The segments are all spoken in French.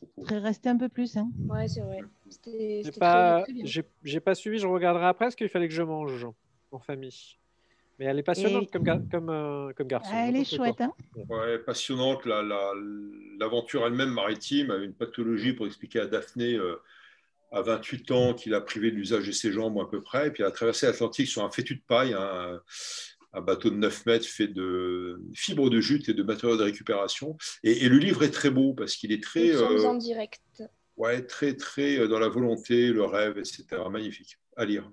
propos. Très resté un peu plus. Hein. Ouais, c'est vrai. C'était très bien. J'ai pas suivi, je regarderai après parce qu'il fallait que je mange en famille. Mais elle est passionnante comme garçon. Elle est chouette. Hein. Ouais, passionnante. L'aventure elle-même maritime, avec une pathologie pour expliquer à Daphné à 28 ans qu'il a privé de l'usage de ses jambes à peu près. Et puis elle a traversé l'Atlantique sur un fétu de paille, un bateau de 9 mètres fait de fibres de jute et de matériaux de récupération. Et le livre est très beau parce qu'il est très... Nous sommes en direct. Ouais, très, très dans la volonté, le rêve, etc. Magnifique. À lire.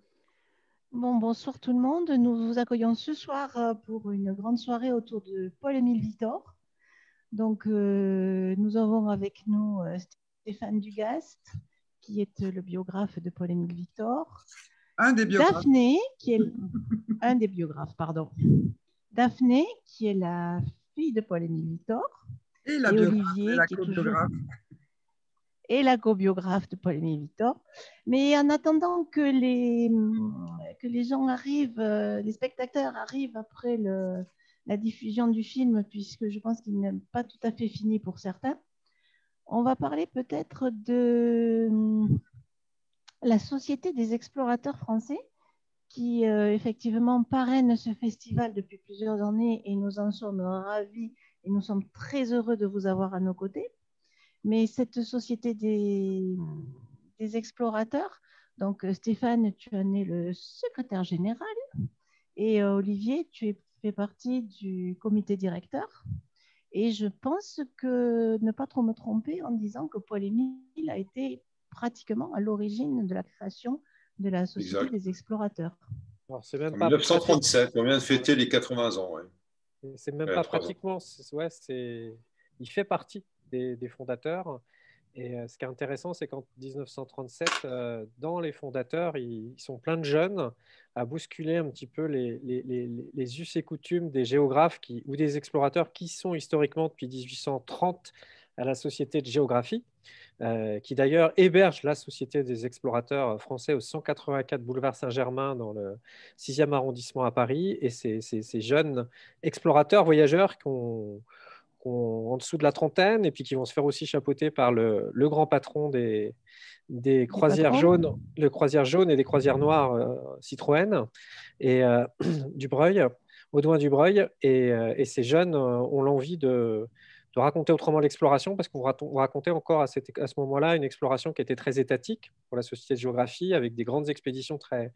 Bonsoir tout le monde. Nous vous accueillons ce soir pour une grande soirée autour de Paul-Émile Victor. Donc, nous avons avec nous Stéphane Dugast, qui est le biographe de Paul-Émile Victor. Un des biographes. Daphné, qui est un des biographes, pardon. Daphné, qui est la fille de Paul-Émile Victor. Et la Olivier, la co-biographe. Et la co-biographe de Paul-Émile Victor. Mais en attendant que les gens arrivent, les spectateurs arrivent après la diffusion du film, puisque je pense qu'il n'est pas tout à fait fini pour certains, on va parler peut-être de la Société des explorateurs français qui effectivement parraine ce festival depuis plusieurs années et nous en sommes ravis et nous sommes très heureux de vous avoir à nos côtés. Mais cette société des explorateurs, donc Stéphane, tu en es le secrétaire général et Olivier, tu fais partie du comité directeur. Et je pense que ne pas trop me tromper en disant que Paul-Émile a été pratiquement à l'origine de la création de la Société des explorateurs. Alors, c'est même en pas 1937, on vient de fêter les 80 ans. Ouais. C'est même pas pratiquement, il fait partie des fondateurs. Et ce qui est intéressant, c'est qu'en 1937, dans les fondateurs, ils sont plein de jeunes à bousculer un petit peu les us et coutumes des géographes ou des explorateurs qui sont historiquement depuis 1830 à la Société de géographie, qui d'ailleurs héberge la Société des explorateurs français au 184 boulevard Saint-Germain dans le 6e arrondissement à Paris. Et ces jeunes explorateurs, voyageurs qui ont en dessous de la trentaine et puis qui vont se faire aussi chapeauter par le grand patron des croisières jaunes, le croisière jaune et des croisières noires Citroën et Dubreuil, Audouin Dubreuil. Et ces jeunes ont l'envie de raconter autrement l'exploration parce qu'on racontait encore à ce moment-là une exploration qui était très étatique pour la Société de géographie avec des grandes expéditions très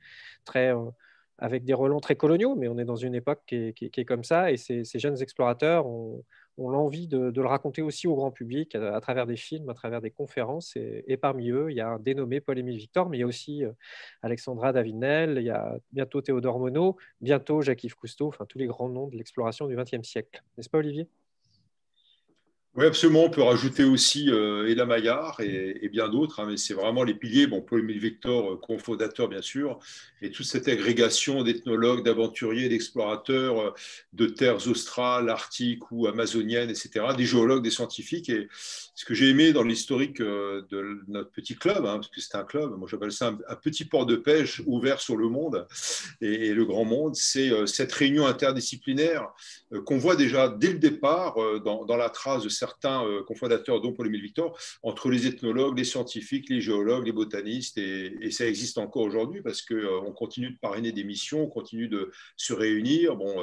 avec des relents très coloniaux, mais on est dans une époque qui est comme ça, et ces jeunes explorateurs ont l'envie de le raconter aussi au grand public à travers des films, à travers des conférences, et parmi eux, il y a un dénommé Paul-Émile Victor, mais il y a aussi Alexandra Davinel, il y a bientôt Théodore Monod, bientôt Jacques-Yves Cousteau, enfin tous les grands noms de l'exploration du XXe siècle. N'est-ce pas, Olivier ? Oui, absolument. On peut rajouter aussi Ella Maillard et bien d'autres, mais c'est vraiment les piliers. Bon, Paul-Émile Victor, cofondateur, bien sûr, et toute cette agrégation d'ethnologues, d'aventuriers, d'explorateurs de terres australes, arctiques ou amazoniennes, etc., des géologues, des scientifiques. Et ce que j'ai aimé dans l'historique de notre petit club, parce que c'est un club, moi j'appelle ça un petit port de pêche ouvert sur le monde et le grand monde, c'est cette réunion interdisciplinaire qu'on voit déjà dès le départ dans la trace de certains cofondateurs, dont Paul-Émile Victor, entre les ethnologues, les scientifiques, les géologues, les botanistes, et ça existe encore aujourd'hui parce qu'on continue de parrainer des missions, on continue de se réunir. Bon,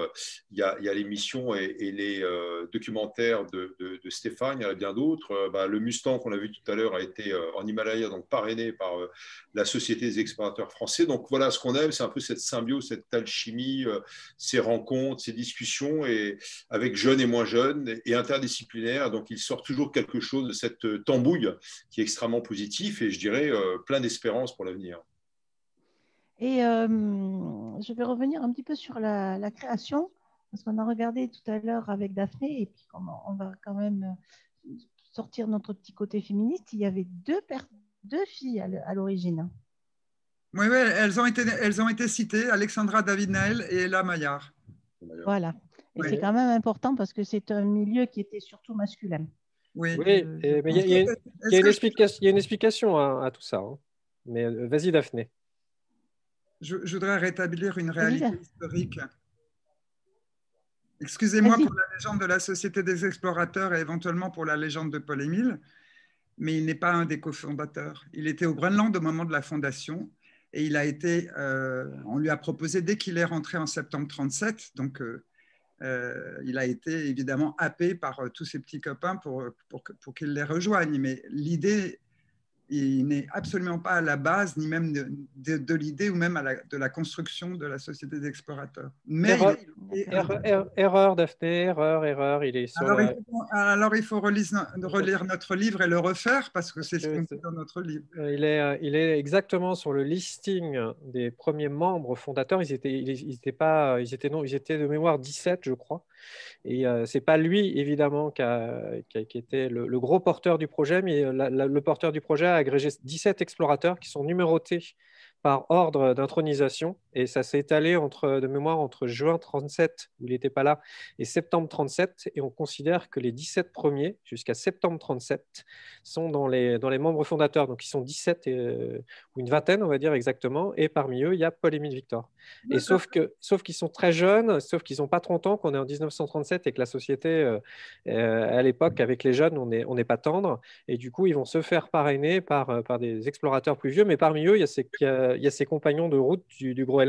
il y a les missions et les documentaires de Stéphane, il y en a bien d'autres. Le Mustang qu'on a vu tout à l'heure a été en Himalaya, donc parrainé par la Société des explorateurs français. Donc voilà, ce qu'on aime, c'est un peu cette symbiose, cette alchimie, ces rencontres, ces discussions, et avec jeunes et moins jeunes, et interdisciplinaires. Donc il sort toujours quelque chose de cette tambouille qui est extrêmement positif, et je dirais plein d'espérance pour l'avenir. Et je vais revenir un petit peu sur la création, parce qu'on a regardé tout à l'heure avec Daphné, et puis on va quand même sortir notre petit côté féministe. Il y avait deux filles à l'origine. Oui, elles ont été citées, Alexandra Davinel et Ella Maillard. Voilà. Et c'est quand même important parce que c'est un milieu qui était surtout masculin. Oui, mais il y a une explication à tout ça. Mais vas-y, Daphné. Je voudrais rétablir une réalité historique. Excusez-moi pour la légende de la Société des explorateurs et éventuellement pour la légende de Paul-Émile. mais il n'est pas un des cofondateurs. Il était au Groenland au moment de la fondation et on lui a proposé, dès qu'il est rentré en septembre 1937, donc il a été évidemment happé par tous ses petits copains pour qu'il les rejoigne. Mais l'idée, il n'est absolument pas à la base, ni même de l'idée ou même de la construction de la Société des explorateurs. Mais erreur, Daphné, erreur. Il est sur alors, il faut relire notre livre et le refaire parce que c'est ce qu'on dit dans notre livre. Il est exactement sur le listing des premiers membres fondateurs. Ils étaient de mémoire 17, je crois. Et ce n'est pas lui, évidemment, qui était le gros porteur du projet, mais le porteur du projet a agrégé 17 explorateurs qui sont numérotés par ordre d'intronisation. Et ça s'est étalé de mémoire entre juin 1937, où il n'était pas là, et septembre 1937. Et on considère que les 17 premiers, jusqu'à septembre 1937, sont dans les membres fondateurs. Donc, ils sont 17, ou une vingtaine, on va dire exactement. Et parmi eux, il y a Paul-Émile Victor. Et sauf qu'ils sont très jeunes, sauf qu'ils n'ont pas 30 ans, qu'on est en 1937 et que la société, à l'époque, avec les jeunes, on n'est pas tendre. Et du coup, ils vont se faire parrainer par des explorateurs plus vieux. Mais parmi eux, il y a ses compagnons de route du Groenland,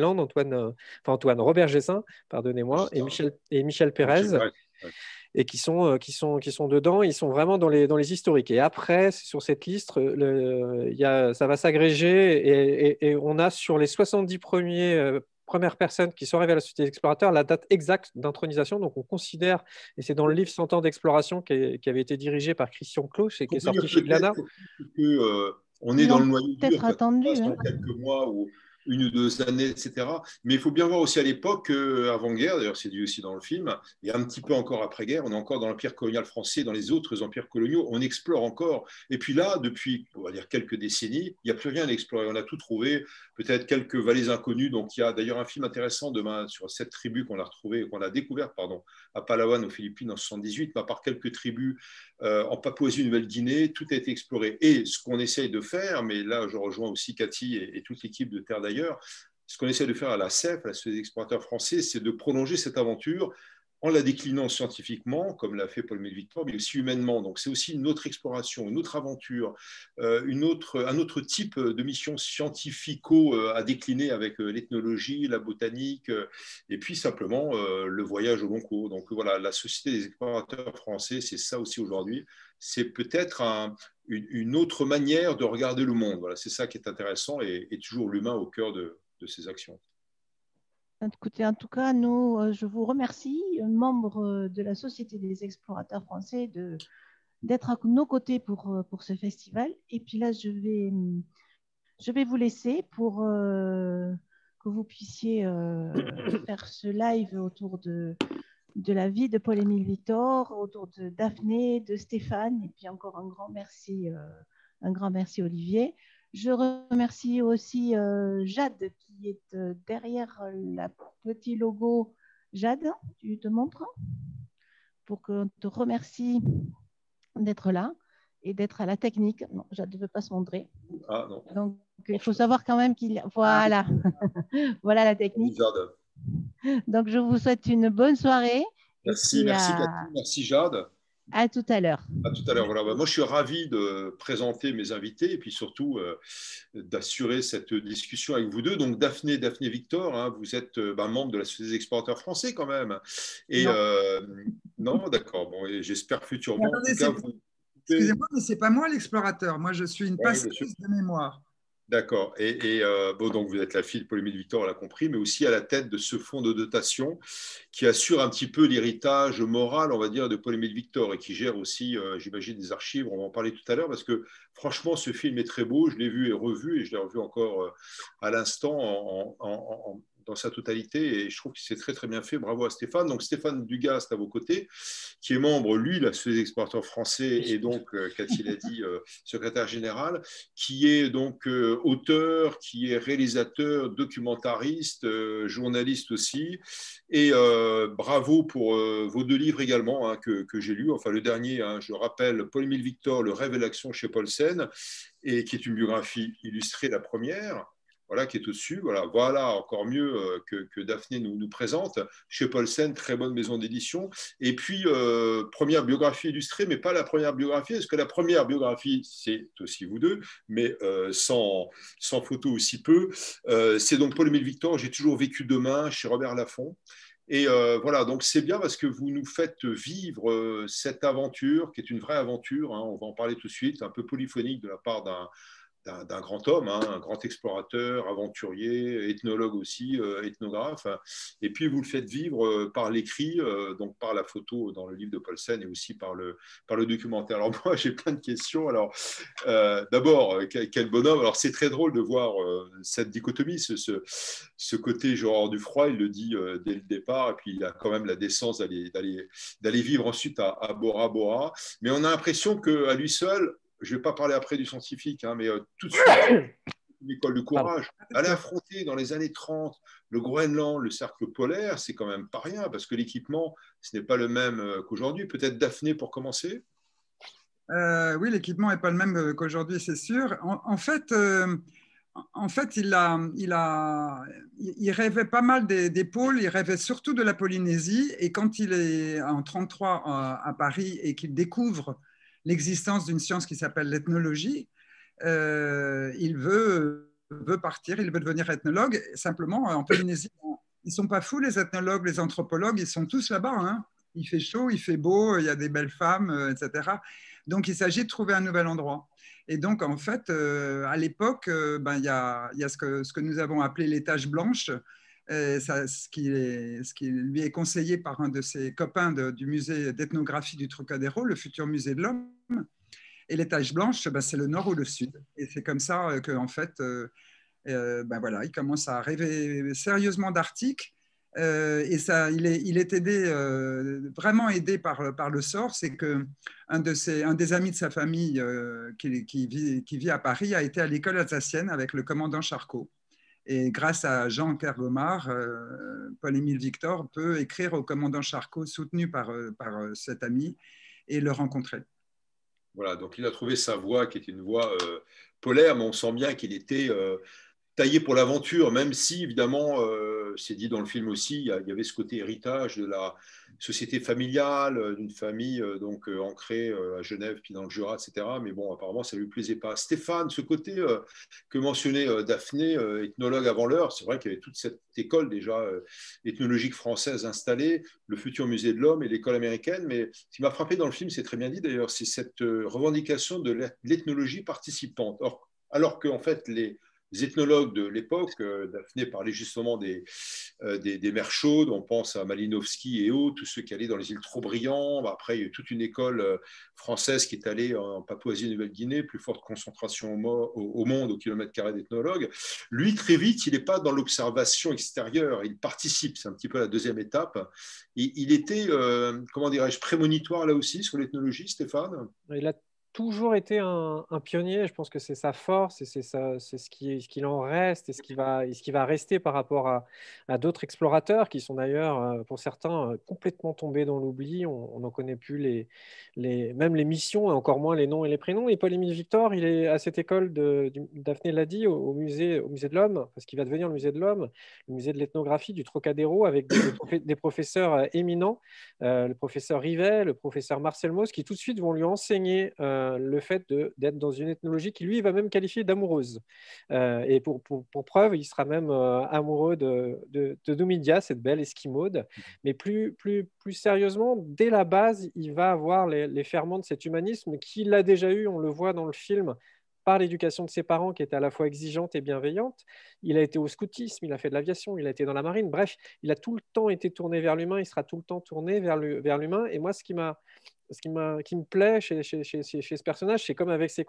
Robert Gessin, pardonnez-moi, et Michel Pérez. Et qui sont dedans, ils sont vraiment dans les historiques. Et après, sur cette liste, ça va s'agréger et on a sur les 70 premières personnes qui sont arrivées à la Société des explorateurs la date exacte d'intronisation. Donc on considère, et c'est dans le livre 100 ans d'exploration qui avait été dirigé par Christian Cloche et qui est sorti chez Glénat. On est dans le noyau dur, attendu, dans quelques mois ou une ou 2 années, etc. Mais il faut bien voir aussi à l'époque, avant-guerre, d'ailleurs c'est dit aussi dans le film, et un petit peu encore après-guerre, on est encore dans l'empire colonial français, dans les autres empires coloniaux, on explore encore. Et puis là, depuis, on va dire, quelques décennies, il n'y a plus rien à explorer. On a tout trouvé, peut-être quelques vallées inconnues. Donc il y a d'ailleurs un film intéressant demain sur cette tribu qu'on a découverte à Palawan, aux Philippines, en 1978, mais à part quelques tribus en Papouasie-Nouvelle-Guinée, tout a été exploré. Et ce qu'on essaye de faire, mais là je rejoins aussi Cathy et toute l'équipe de Terre d'ailleurs, ce qu'on essaie de faire à la CEF, à la Société des explorateurs français, c'est de prolonger cette aventure en la déclinant scientifiquement, comme l'a fait Paul-Émile Victor, mais aussi humainement. Donc c'est aussi une autre exploration, une autre aventure, un autre type de mission scientifico à décliner avec l'ethnologie, la botanique, et puis simplement le voyage au long cours. Donc voilà, la Société des explorateurs français, c'est ça aussi aujourd'hui. C'est peut-être une autre manière de regarder le monde. Voilà, c'est ça qui est intéressant et toujours l'humain au cœur de ces actions. Écoutez, en tout cas, je vous remercie, membres de la Société des explorateurs français, d'être à nos côtés pour ce festival. Et puis là, je vais vous laisser pour que vous puissiez faire ce live autour de la vie de Paul-Émile Victor, autour de Daphné, de Stéphane, et puis encore un grand merci Olivier. Je remercie aussi Jade qui est derrière le petit logo. Jade, tu te montres pour qu'on te remercie d'être là et d'être à la technique. Non, Jade ne veut pas se montrer. Ah non. Donc, il faut savoir quand même qu'il... Voilà. Voilà la technique. Donc, je vous souhaite une bonne soirée. Merci Cathy, merci Jade. À tout à l'heure. À tout à l'heure. Voilà. Moi, je suis ravi de présenter mes invités et puis surtout d'assurer cette discussion avec vous deux. Donc, Daphné Victor, hein, vous êtes membre de la Société des explorateurs français quand même. Et non, d'accord. Bon, j'espère futurement. Excusez-moi, mais ce n'est pas moi l'explorateur. Moi, je suis une passeuse de mémoire. D'accord. Et donc vous êtes la fille de Paul-Émile Victor, on l'a compris, mais aussi à la tête de ce fonds de dotation qui assure un petit peu l'héritage moral, on va dire, de Paul-Émile Victor et qui gère aussi, j'imagine, des archives. On va en parler tout à l'heure parce que franchement, ce film est très beau. Je l'ai vu et revu et je l'ai revu encore à l'instant dans sa totalité et je trouve que c'est très très bien fait. Bravo à Stéphane. Donc Stéphane Dugast à vos côtés, qui est membre, lui, de la Société des explorateurs français et donc, Cathy l'a dit, secrétaire général, qui est donc auteur, qui est réalisateur, documentariste, journaliste aussi. Et bravo pour vos 2 livres également hein, que j'ai lus. Enfin, le dernier, hein, je rappelle, Paul-Émile Victor, Le rêve et l'action chez Paulsen, et qui est une biographie illustrée, la première. voilà, qui est au-dessus. Voilà, encore mieux que Daphné nous présente. Chez Paulsen, très bonne maison d'édition. Et puis, première biographie illustrée, mais pas la première biographie, parce que la première biographie, c'est aussi vous deux, mais sans photo aussi peu. C'est donc Paul-Émile Victor, J'ai toujours vécu demain, chez Robert Laffont. Et voilà, donc c'est bien parce que vous nous faites vivre cette aventure, qui est une vraie aventure, hein, on va en parler tout de suite, un peu polyphonique de la part d'un grand homme, hein, un grand explorateur, aventurier, ethnologue aussi, ethnographe. Et puis vous le faites vivre par l'écrit, donc par la photo dans le livre de Paulsen et aussi par le documentaire. Alors moi j'ai plein de questions. Alors d'abord, quel bonhomme. Alors c'est très drôle de voir cette dichotomie, ce côté Gérard Dufroy, il le dit dès le départ, et puis il a quand même la décence d'aller vivre ensuite à Bora Bora. Mais on a l'impression qu'à lui seul, je ne vais pas parler après du scientifique, hein, mais tout de suite, une école de courage. Aller affronter dans les années 30 le Groenland, le cercle polaire, c'est quand même pas rien, parce que l'équipement, ce n'est pas le même qu'aujourd'hui. Peut-être Daphné pour commencer. Oui, l'équipement n'est pas le même qu'aujourd'hui, c'est sûr. En fait, il rêvait pas mal des pôles, il rêvait surtout de la Polynésie. Et quand il est en 1933 à Paris et qu'il découvre l'existence d'une science qui s'appelle l'ethnologie, il veut partir, il veut devenir ethnologue. Simplement, en Polynésie, ils ne sont pas fous, les ethnologues, les anthropologues, ils sont tous là-bas, hein. Il fait chaud, il fait beau, il y a des belles femmes, etc. Donc, il s'agit de trouver un nouvel endroit. Et donc, en fait, à l'époque, il y a ce que nous avons appelé les taches blanches, ce qui lui est conseillé par un de ses copains du musée d'ethnographie du Trocadéro, le futur musée de l'homme. Et les taches blanches, c'est le nord ou le sud. Et c'est comme ça qu'en fait, voilà, il commence à rêver sérieusement d'Arctique. Et ça, il est aidé, vraiment aidé par le sort. C'est qu'un des amis de sa famille qui vit à Paris a été à l'école alsacienne avec le commandant Charcot. Et grâce à Jean Kergomar, Paul-Émile Victor peut écrire au commandant Charcot, soutenu par cet ami, et le rencontrer. Voilà, donc il a trouvé sa voie, qui était une voie polaire, mais on sent bien qu'il était taillé pour l'aventure, même si, évidemment, c'est dit dans le film aussi, il y avait ce côté héritage de la société familiale, d'une famille donc ancrée à Genève, puis dans le Jura, etc. Mais bon, apparemment, ça ne lui plaisait pas. Stéphane, ce côté que mentionnait Daphné, ethnologue avant l'heure, c'est vrai qu'il y avait toute cette école déjà ethnologique française installée, le futur musée de l'homme et l'école américaine. Mais ce qui m'a frappé dans le film, c'est très bien dit d'ailleurs, c'est cette revendication de l'ethnologie participante. Alors qu'en fait, les ethnologues de l'époque, Daphné parlait justement des mers chaudes, on pense à Malinowski et autres, tous ceux qui allaient dans les îles Trobriand. Après, il y a eu toute une école française qui est allée en Papouasie-Nouvelle-Guinée, plus forte concentration au monde, au kilomètre carré d'ethnologues. Lui, très vite, il n'est pas dans l'observation extérieure, il participe, c'est un petit peu la deuxième étape. Il était, comment dirais-je, prémonitoire là aussi sur l'ethnologie, Stéphane? Il a toujours été un pionnier. Je pense que c'est sa force et c'est ce qu'il en reste et ce qui va rester par rapport à d'autres explorateurs qui sont d'ailleurs, pour certains, complètement tombés dans l'oubli. On n'en connaît plus même les missions et encore moins les noms et les prénoms. Et Paul-Émile Victor, il est à cette école, Daphné l'a dit, au musée de l'Homme, parce qu'il va devenir le musée de l'Homme, le musée de l'ethnographie du Trocadéro, avec des professeurs éminents, le professeur Rivet, le professeur Marcel Mauss, qui tout de suite vont lui enseigner le fait d'être dans une ethnologie qui, lui, va même qualifier d'amoureuse. Et pour preuve, il sera même amoureux de Numidia, cette belle esquimaude. Mais plus sérieusement, dès la base, il va avoir les ferments de cet humanisme qu'il a déjà eu, on le voit dans le film, par l'éducation de ses parents qui était à la fois exigeante et bienveillante. Il a été au scoutisme, il a fait de l'aviation, il a été dans la marine. Bref, il a tout le temps été tourné vers l'humain, il sera tout le temps tourné vers l'humain. Et moi, ce qui me plaît chez ce personnage, c'est comme avec ses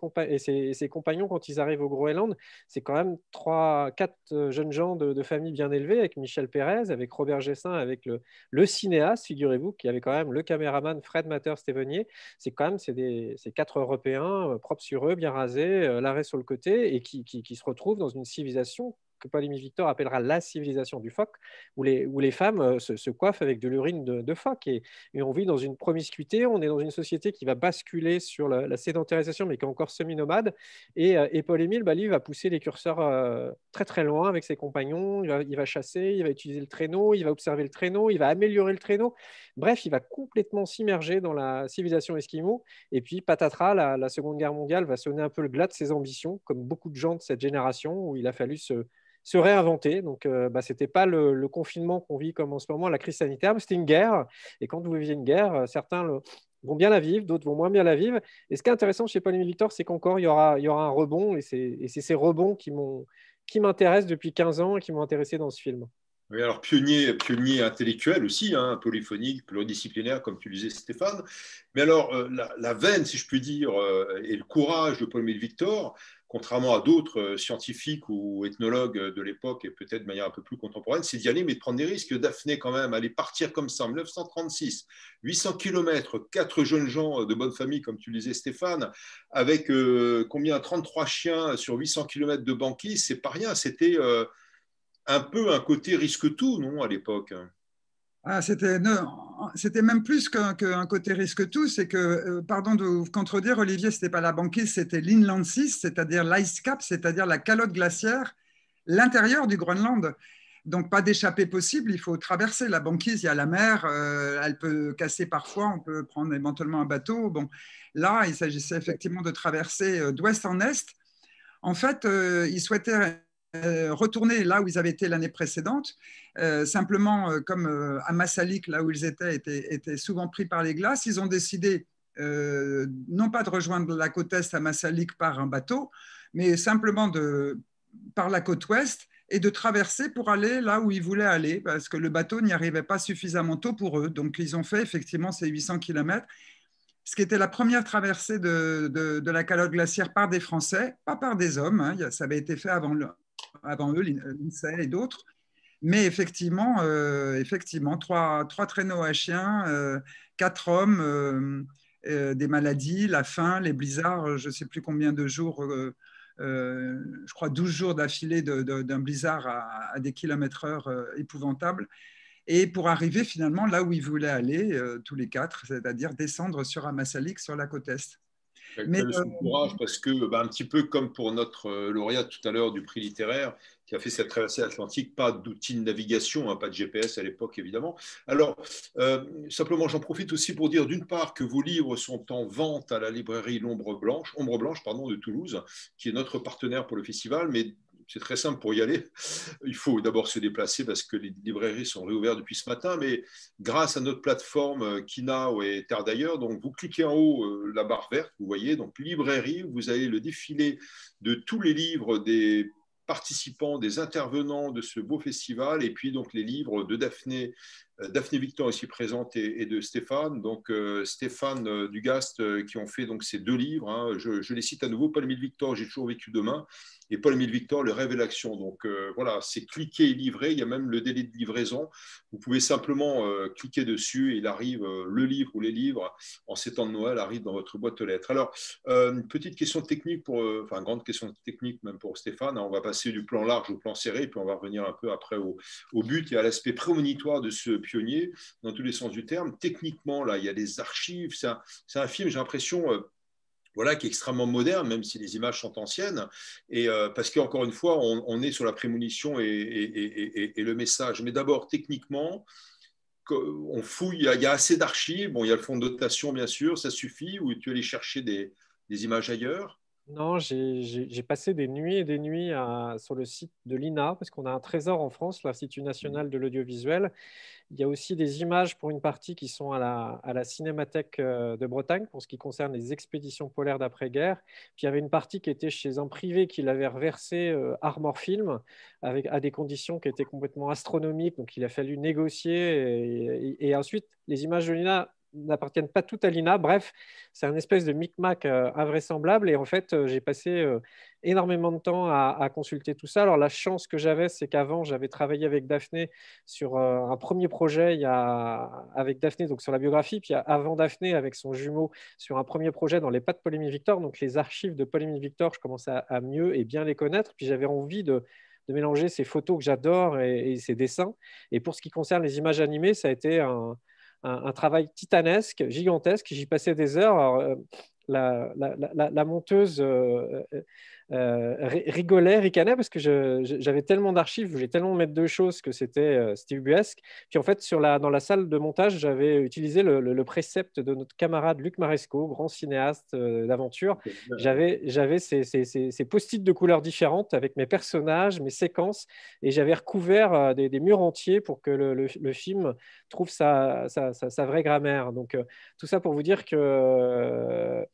compagnons quand ils arrivent au Groenland, c'est quand même 3-4 jeunes gens de famille bien élevés, avec Michel Pérez, avec Robert Gessin, avec le cinéaste, figurez-vous, qui avait quand même le caméraman Fred Matter-Stevenier. C'est 4 Européens propres sur eux, bien rasés, l'arrêt sur le côté, et qui se retrouvent dans une civilisation que Paul-Émile Victor appellera la civilisation du phoque, où les femmes se coiffent avec de l'urine de phoque. Et on vit dans une promiscuité, on est dans une société qui va basculer sur la sédentarisation, mais qui est encore semi-nomade. Et Paul-Émile, lui, va pousser les curseurs très très loin avec ses compagnons, il va chasser, il va utiliser le traîneau, il va observer le traîneau, il va améliorer le traîneau. Bref, il va complètement s'immerger dans la civilisation esquimau. Et puis, patatras, la Seconde Guerre mondiale va sonner un peu le glas de ses ambitions, comme beaucoup de gens de cette génération, où il a fallu se réinventer. Donc, ce n'était pas le confinement qu'on vit comme en ce moment, la crise sanitaire, mais c'était une guerre. Et quand vous vivez une guerre, certains vont bien la vivre, d'autres vont moins bien la vivre. Et ce qui est intéressant chez Paul-Émile Victor, c'est qu'encore, il y aura un rebond. Et c'est ces rebonds qui m'intéressent depuis 15 ans et qui m'ont intéressé dans ce film. Oui, alors pionnier intellectuel aussi, hein, polyphonique, pluridisciplinaire, comme tu disais Stéphane. Mais alors, la veine, si je puis dire, et le courage de Paul-Émile Victor, contrairement à d'autres scientifiques ou ethnologues de l'époque, et peut-être de manière un peu plus contemporaine, c'est d'y aller, mais de prendre des risques. Daphné, quand même, aller partir comme ça en 1936, 800 km, 4 jeunes gens de bonne famille, comme tu le disais Stéphane, avec combien 33 chiens sur 800 km de banquise, c'est pas rien, c'était un peu un côté risque-tout, non, à l'époque? C'était même plus qu'un côté risque-tout, c'est que, pardon de vous contredire, Olivier, ce n'était pas la banquise, c'était l'inland sea, c'est-à-dire l'ice cap, c'est-à-dire la calotte glaciaire, l'intérieur du Groenland. Donc, pas d'échappée possible, il faut traverser. La banquise, il y a la mer, elle peut casser parfois, on peut prendre éventuellement un bateau. Bon, là, il s'agissait effectivement de traverser d'ouest en est. En fait, ils souhaitaient retourner là où ils avaient été l'année précédente. Simplement, comme à Massalik, là où ils étaient souvent pris par les glaces, ils ont décidé non pas de rejoindre la côte est à Massalik par un bateau, mais simplement par la côte ouest et de traverser pour aller là où ils voulaient aller, parce que le bateau n'y arrivait pas suffisamment tôt pour eux. Donc, ils ont fait effectivement ces 800 km, ce qui était la première traversée de la calotte glaciaire par des Français, pas par des hommes, hein, ça avait été fait avant eux, l'INSEE et d'autres. Mais effectivement, trois traîneaux à chiens, 4 hommes, des maladies, la faim, les blizzards, je ne sais plus combien de jours, je crois 12 jours d'affilée d'un blizzard à des kilomètres heure épouvantables. Et pour arriver finalement là où ils voulaient aller, tous les 4, c'est-à-dire descendre sur Ammassalik, sur la côte est. Mais son courage, parce que, un petit peu comme pour notre lauréat tout à l'heure du prix littéraire, qui a fait cette traversée atlantique, pas d'outils de navigation, hein, pas de GPS à l'époque évidemment. Alors, simplement, j'en profite aussi pour dire d'une part que vos livres sont en vente à la librairie Ombre Blanche, de Toulouse, qui est notre partenaire pour le festival, mais c'est très simple pour y aller. Il faut d'abord se déplacer parce que les librairies sont réouvertes depuis ce matin, mais grâce à notre plateforme Kinao et Terre d'ailleurs, donc vous cliquez en haut la barre verte, vous voyez, donc librairie, vous avez le défilé de tous les livres des participants, des intervenants de ce beau festival, et puis donc les livres de Daphné Victor ici présente et de Stéphane, donc Stéphane Dugast qui ont fait donc ces 2 livres, hein. Je les cite à nouveau, Paul-Émile Victor, J'ai toujours vécu demain, et Paul-Émile Victor, Le rêve et l'action. Donc voilà, c'est cliquer et livrer, il y a même le délai de livraison, vous pouvez simplement cliquer dessus et il arrive, le livre ou les livres en ces temps de Noël arrivent dans votre boîte aux lettres. Alors, une petite question technique, une grande question technique même pour Stéphane, hein. On va passer du plan large au plan serré, puis on va revenir un peu après au but et à l'aspect prémonitoire de ce pionnier, dans tous les sens du terme. Techniquement, là, il y a des archives, c'est un film, j'ai l'impression, qui est extrêmement moderne, même si les images sont anciennes, et parce qu'encore une fois, on est sur la prémonition et le message. Mais d'abord, techniquement, on fouille, il y a assez d'archives, bon, il y a le fonds de dotation, bien sûr, ça suffit, ou tu allais chercher des images ailleurs? Non, j'ai passé des nuits et des nuits sur le site de l'INA, parce qu'on a un trésor en France, l'Institut national de l'audiovisuel. Il y a aussi des images pour une partie qui sont à la Cinémathèque de Bretagne, pour ce qui concerne les expéditions polaires d'après-guerre. Puis il y avait une partie qui était chez un privé qui l'avait reversé Armor Film, à des conditions qui étaient complètement astronomiques. Donc il a fallu négocier. Et ensuite, les images de l'INA n'appartiennent pas toutes à l'INA. Bref, c'est un espèce de micmac invraisemblable. Et en fait, j'ai passé énormément de temps à consulter tout ça. Alors, la chance que j'avais, c'est qu'avant, j'avais travaillé avec Daphné sur un premier projet avec Daphné, donc sur la biographie, puis avant Daphné, avec son jumeau, sur un premier projet dans les pas de Paul-Émile Victor. Donc, les archives de Paul-Émile Victor, je commençais à mieux et bien les connaître. Puis, j'avais envie de de mélanger ces photos que j'adore et ces dessins. Et pour ce qui concerne les images animées, ça a été un travail titanesque, gigantesque. J'y passais des heures. Alors, la monteuse rigolait, ricanait parce que j'avais tellement d'archives, je voulais tellement mettre de choses que c'était ubuesque. Puis en fait, dans la salle de montage, j'avais utilisé le précepte de notre camarade Luc Maresco, grand cinéaste d'aventure. J'avais ces post-it de couleurs différentes avec mes personnages, mes séquences, et j'avais recouvert des murs entiers pour que le film trouve sa vraie grammaire. Donc, tout ça pour vous dire que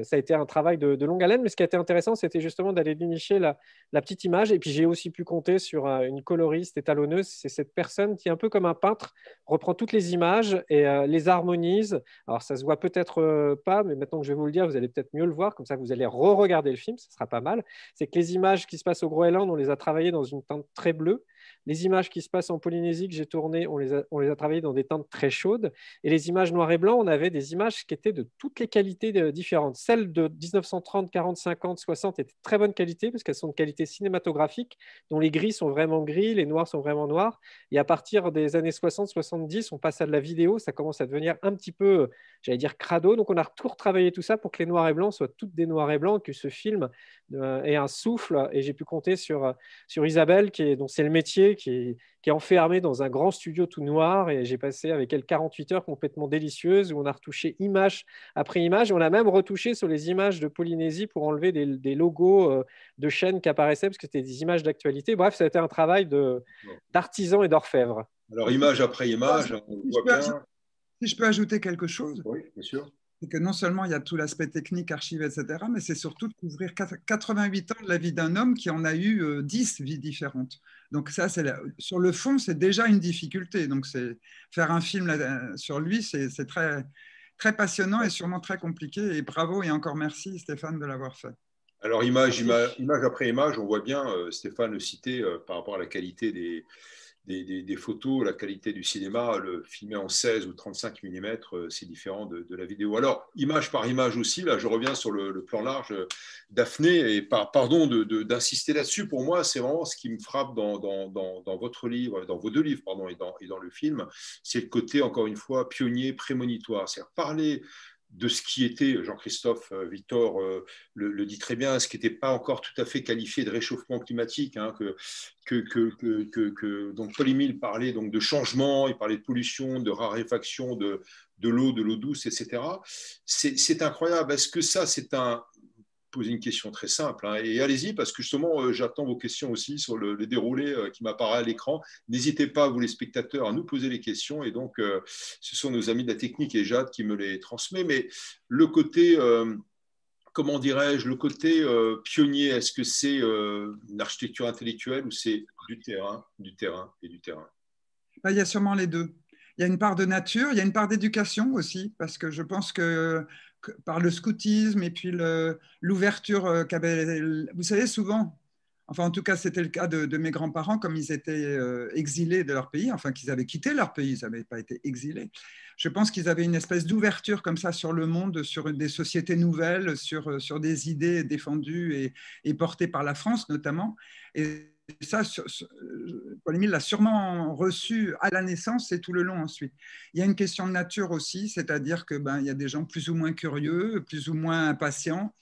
ça a été un travail de longue haleine, mais ce qui a été intéressant, c'était justement d'aller dénicher la petite image. Et puis, j'ai aussi pu compter sur une coloriste étalonneuse. C'est cette personne qui, un peu comme un peintre, reprend toutes les images et les harmonise. Alors, ça se voit peut-être pas, mais maintenant que je vais vous le dire, vous allez peut-être mieux le voir. Comme ça, vous allez re-regarder le film, ça sera pas mal. C'est que les images qui se passent au Groenland, on les a travaillées dans une teinte très bleue. Les images qui se passent en Polynésie que j'ai tournées, on les a travaillées dans des teintes très chaudes. Et les images noir et blanc, on avait des images qui étaient de toutes les qualités différentes. Celles de 1930, 40, 50, 60 étaient de très bonne qualité parce qu'elles sont de qualité cinématographique, dont les gris sont vraiment gris, les noirs sont vraiment noirs. Et à partir des années 60, 70, on passe à de la vidéo, ça commence à devenir un petit peu, j'allais dire, crado. Donc on a tout retravaillé tout ça pour que les noirs et blancs soient toutes des noirs et blancs, que ce film ait un souffle. Et j'ai pu compter sur Isabelle, dont c'est le métier, qui est enfermée dans un grand studio tout noir, et j'ai passé avec elle 48 heures complètement délicieuses où on a retouché image après image, et on a même retouché sur les images de Polynésie pour enlever des logos de chaînes qui apparaissaient parce que c'était des images d'actualité. Bref, ça a été un travail d'artisan et d'orfèvre. Alors, image après image, on voit bien. Si je peux ajouter quelque chose. Oui, bien sûr. C'est que non seulement il y a tout l'aspect technique, archive, etc., mais c'est surtout de couvrir 88 ans de la vie d'un homme qui en a eu 10 vies différentes. Donc ça, sur le fond, c'est déjà une difficulté. Donc faire un film sur lui, c'est très, très passionnant et sûrement très compliqué. Et bravo et encore merci Stéphane de l'avoir fait. Alors, image après image, on voit bien, Stéphane le citait, par rapport à la qualité des photos, la qualité du cinéma, le filmé en 16 ou 35 mm, c'est différent de la vidéo. Alors, image par image aussi, là je reviens sur le plan large, Daphné, et pardon d'insister là-dessus, pour moi c'est vraiment ce qui me frappe dans votre livre, dans vos deux livres, pardon, et dans le film, c'est le côté, encore une fois, pionnier, prémonitoire, c'est-à-dire parler de ce qui était, Jean-Christophe Victor le dit très bien, ce qui n'était pas encore tout à fait qualifié de réchauffement climatique, hein, donc Paul-Émile parlait donc de changement, il parlait de pollution, de raréfaction de l'eau douce, etc. C'est incroyable. Est-ce que ça, poser une question très simple, hein, et allez-y, parce que justement, j'attends vos questions aussi sur le déroulé qui m'apparaît à l'écran. N'hésitez pas, vous les spectateurs, à nous poser les questions, et donc ce sont nos amis de la technique et Jade qui me les transmet, mais le côté, comment dirais-je, le côté pionnier, est-ce que c'est une architecture intellectuelle ou c'est du terrain et du terrain? Il y a sûrement les deux. Il y a une part de nature, il y a une part d'éducation aussi, parce que je pense que par le scoutisme et puis l'ouverture qu'avait, vous savez, souvent, enfin en tout cas c'était le cas de mes grands-parents, comme ils étaient exilés de leur pays, enfin qu'ils avaient quitté leur pays, ils n'avaient pas été exilés. Je pense qu'ils avaient une espèce d'ouverture comme ça sur le monde, sur des sociétés nouvelles, sur des idées défendues et portées par la France notamment. Et ça, Paul-Émile l'a sûrement reçu à la naissance et tout le long ensuite. Il y a une question de nature aussi, c'est-à-dire que il y a des gens plus ou moins curieux, plus ou moins impatients.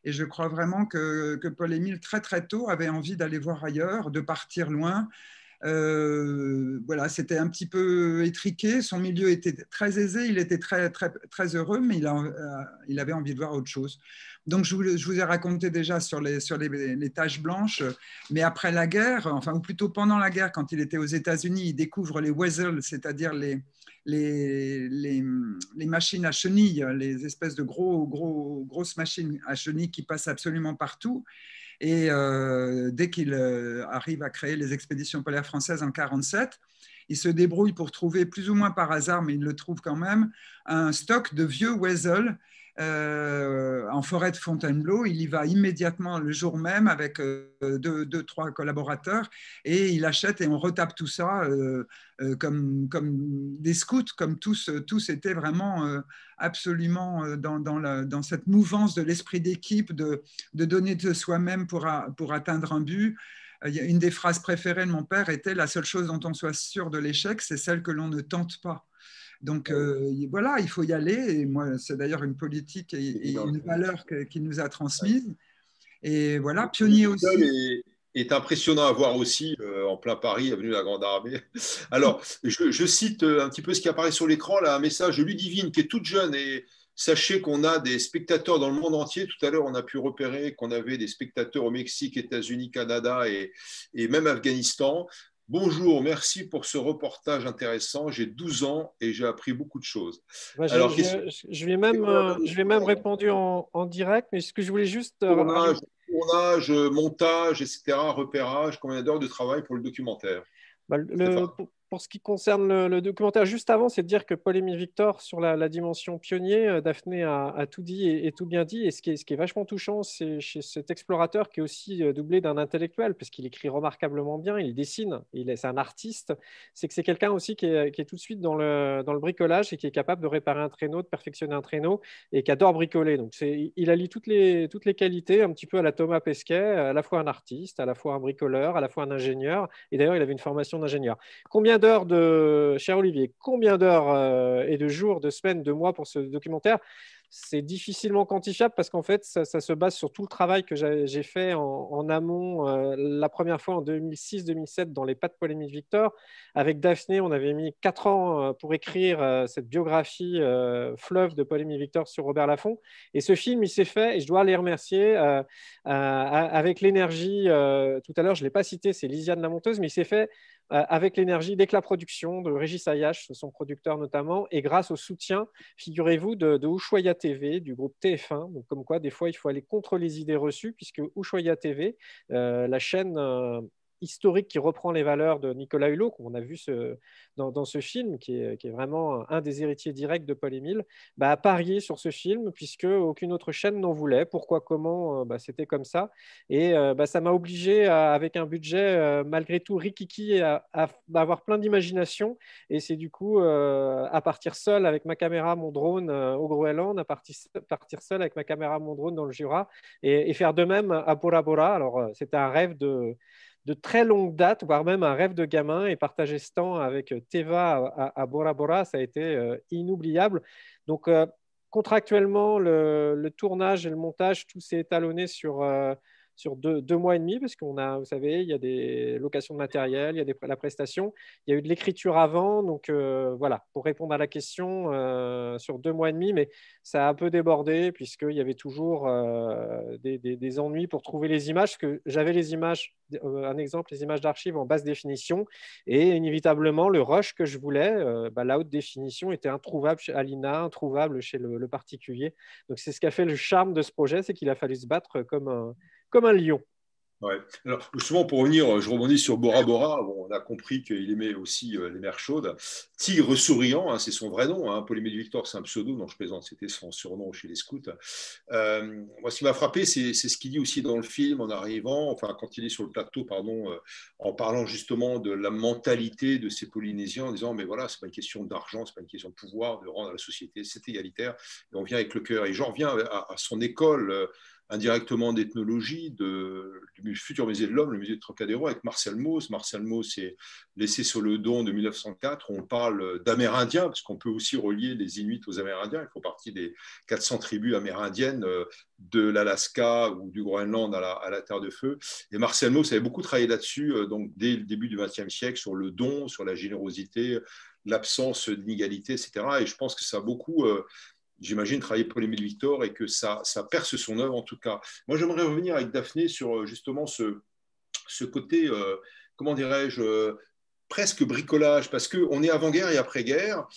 Et je crois vraiment que Paul-Émile, très très tôt, avait envie d'aller voir ailleurs, de partir loin. Voilà, c'était un petit peu étriqué, son milieu était très aisé, il était très, très, très heureux, mais il avait envie de voir autre chose. Donc je vous ai raconté déjà sur les taches blanches, mais après la guerre, enfin, ou plutôt pendant la guerre, quand il était aux États-Unis, il découvre les Wessels, c'est-à-dire les machines à chenilles, les espèces de grosses machines à chenilles qui passent absolument partout. Et dès qu'il arrive à créer les expéditions polaires françaises en 1947, il se débrouille pour trouver, plus ou moins par hasard, mais il le trouve quand même, un stock de vieux Wessels en forêt de Fontainebleau. Il y va immédiatement le jour même avec deux, trois collaborateurs et il achète et on retape tout ça comme des scouts, comme tous étaient vraiment absolument dans cette mouvance de l'esprit d'équipe, de donner de soi-même pour atteindre un but. Une des phrases préférées de mon père était « La seule chose dont on soit sûr de l'échec, c'est celle que l'on ne tente pas ». Donc voilà, il faut y aller. Et moi, c'est d'ailleurs une politique et une valeur qu'il nous a transmise. Et voilà, pionnier aussi. Est impressionnant à voir aussi en plein Paris, avenue de la Grande Armée. Alors, je cite un petit peu ce qui apparaît sur l'écran, là, un message de Ludivine qui est toute jeune. Et sachez qu'on a des spectateurs dans le monde entier. Tout à l'heure, on a pu repérer qu'on avait des spectateurs au Mexique, États-Unis, Canada et même Afghanistan. Bonjour, merci pour ce reportage intéressant. J'ai 12 ans et j'ai appris beaucoup de choses. Alors, je vais même répondre en direct, mais ce que je voulais juste... Tournage, montage, etc., repérage, combien d'heures de travail pour le documentaire? Pour ce qui concerne le documentaire, juste avant, c'est de dire que Paul-Émile Victor, sur la dimension pionnier, Daphné a tout dit et tout bien dit. Et ce qui est vachement touchant, c'est chez cet explorateur qui est aussi doublé d'un intellectuel, parce qu'il écrit remarquablement bien, il dessine, c'est un artiste. C'est que c'est quelqu'un aussi qui est tout de suite dans le bricolage et qui est capable de réparer un traîneau, de perfectionner un traîneau et qui adore bricoler. Donc, il allie toutes les qualités, un petit peu à la Thomas Pesquet, à la fois un artiste, à la fois un bricoleur, à la fois un ingénieur. Et d'ailleurs, il avait une formation d'ingénieur. Cher Olivier, combien d'heures et de jours, de semaines, de mois pour ce documentaire? C'est difficilement quantifiable parce qu'en fait, ça se base sur tout le travail que j'ai fait en amont la première fois en 2006-2007 dans les pas de Paul-Émile Victor. Avec Daphné, on avait mis 4 ans pour écrire cette biographie fleuve de Paul-Émile Victor sur Robert Laffont. Et ce film, il s'est fait, et je dois les remercier, avec l'énergie, tout à l'heure, je ne l'ai pas cité, c'est Lisiane la monteuse, mais il s'est fait avec l'énergie d'Éclat Production, de Régis Ayache, son producteur notamment, et grâce au soutien, figurez-vous, de Ushuaïa TV, du groupe TF1. Donc, comme quoi, des fois, il faut aller contre les idées reçues, puisque Ushuaïa TV, la chaîne historique qui reprend les valeurs de Nicolas Hulot, qu'on a vu dans ce film, qui est vraiment un des héritiers directs de Paul-Émile, a parié sur ce film, puisque aucune autre chaîne n'en voulait. Pourquoi, comment, c'était comme ça. Et ça m'a obligé, avec un budget malgré tout rikiki, à avoir plein d'imagination. Et c'est du coup à partir seul avec ma caméra, mon drone au Groenland, à partir seul avec ma caméra, mon drone dans le Jura, et faire de même à Bora Bora. Alors, c'était un rêve de très longue date, voire même un rêve de gamin, et partager ce temps avec Teva à Bora Bora, ça a été inoubliable. Donc, contractuellement, le tournage et le montage, tout s'est étalonné sur 2 mois et demi, parce qu'on a, vous savez, il y a des locations de matériel, il y a la prestation, il y a eu de l'écriture avant, donc voilà, pour répondre à la question, sur 2 mois et demi, mais ça a un peu débordé, puisqu'il y avait toujours des ennuis pour trouver les images, parce que j'avais les images, un exemple, les images d'archives en basse définition, et inévitablement, le rush que je voulais, la haute définition était introuvable chez Alina, introuvable chez le particulier. Donc, c'est ce qui a fait le charme de ce projet, c'est qu'il a fallu se battre comme un lion. Ouais. Alors, justement, pour revenir, je rebondis sur Bora Bora. Bon, on a compris qu'il aimait aussi les mers chaudes. Tigre souriant, hein, c'est son vrai nom. Hein. Paul-Émile Victor, c'est un pseudo, non, je plaisante, c'était son surnom chez les scouts. Moi, ce qui m'a frappé, c'est ce qu'il dit aussi dans le film en arrivant, enfin, quand il est sur le plateau, pardon, en parlant justement de la mentalité de ces Polynésiens, en disant, mais voilà, c'est pas une question d'argent, c'est pas une question de pouvoir, de rendre à la société, c'est égalitaire. Et on vient avec le cœur. Et j'en reviens à son école. Indirectement d'ethnologie du futur musée de l'homme, le musée de Trocadéro, avec Marcel Mauss. Marcel Mauss est laissé sur le don de 1904. On parle d'Amérindiens, parce qu'on peut aussi relier les Inuits aux Amérindiens. Ils font partie des 400 tribus amérindiennes de l'Alaska ou du Groenland à la Terre de Feu. Et Marcel Mauss avait beaucoup travaillé là-dessus, donc dès le début du XXe siècle, sur le don, sur la générosité, l'absence d'inégalité, etc. Et je pense que ça a beaucoup... j'imagine, travailler Paul-Émile Victor et que ça perce son œuvre en tout cas. Moi, j'aimerais revenir avec Daphné sur justement ce côté, comment dirais-je, presque bricolage, parce qu'on est avant-guerre et après-guerre.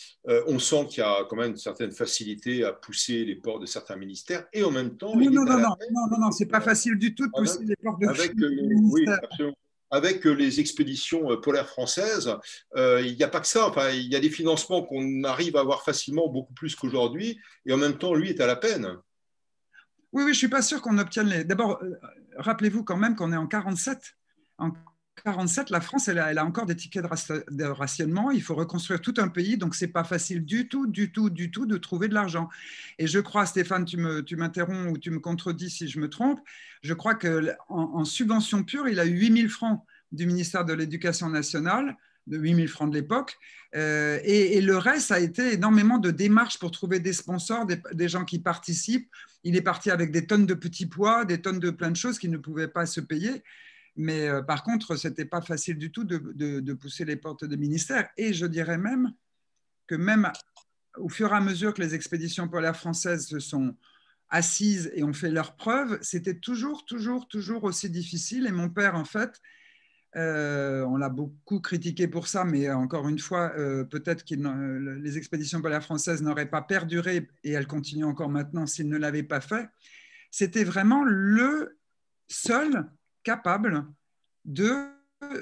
On sent qu'il y a quand même une certaine facilité à pousser les portes de certains ministères et en même temps... Non, c'est pas facile du tout de pousser les portes de ministères. Oui, absolument. Avec les expéditions polaires françaises, il n'y a pas que ça. Enfin, il y a des financements qu'on arrive à avoir facilement, beaucoup plus qu'aujourd'hui, et en même temps, lui est à la peine. Oui, je ne suis pas sûr qu'on obtienne les... D'abord, rappelez-vous quand même qu'on est en 1947. En 1947, la France, elle a encore des tickets de rationnement. Il faut reconstruire tout un pays, donc ce n'est pas facile du tout de trouver de l'argent. Et je crois, Stéphane, tu m'interromps ou tu me contredis si je me trompe, je crois qu'en subvention pure, il a eu 8 000 francs du ministère de l'Éducation nationale, de 8 000 francs de l'époque, et le reste a été énormément de démarches pour trouver des sponsors, des gens qui participent. Il est parti avec des tonnes de petits pois, des tonnes de plein de choses qu'il ne pouvait pas se payer. Mais par contre, ce n'était pas facile du tout de pousser les portes des ministères. Et je dirais même que même au fur et à mesure que les expéditions polaires françaises se sont assises et ont fait leurs preuves, c'était toujours aussi difficile. Et mon père, en fait, on l'a beaucoup critiqué pour ça, mais encore une fois, peut-être que les expéditions polaires françaises n'auraient pas perduré, et elles continuent encore maintenant s'ils ne l'avaient pas fait. C'était vraiment le seul capable de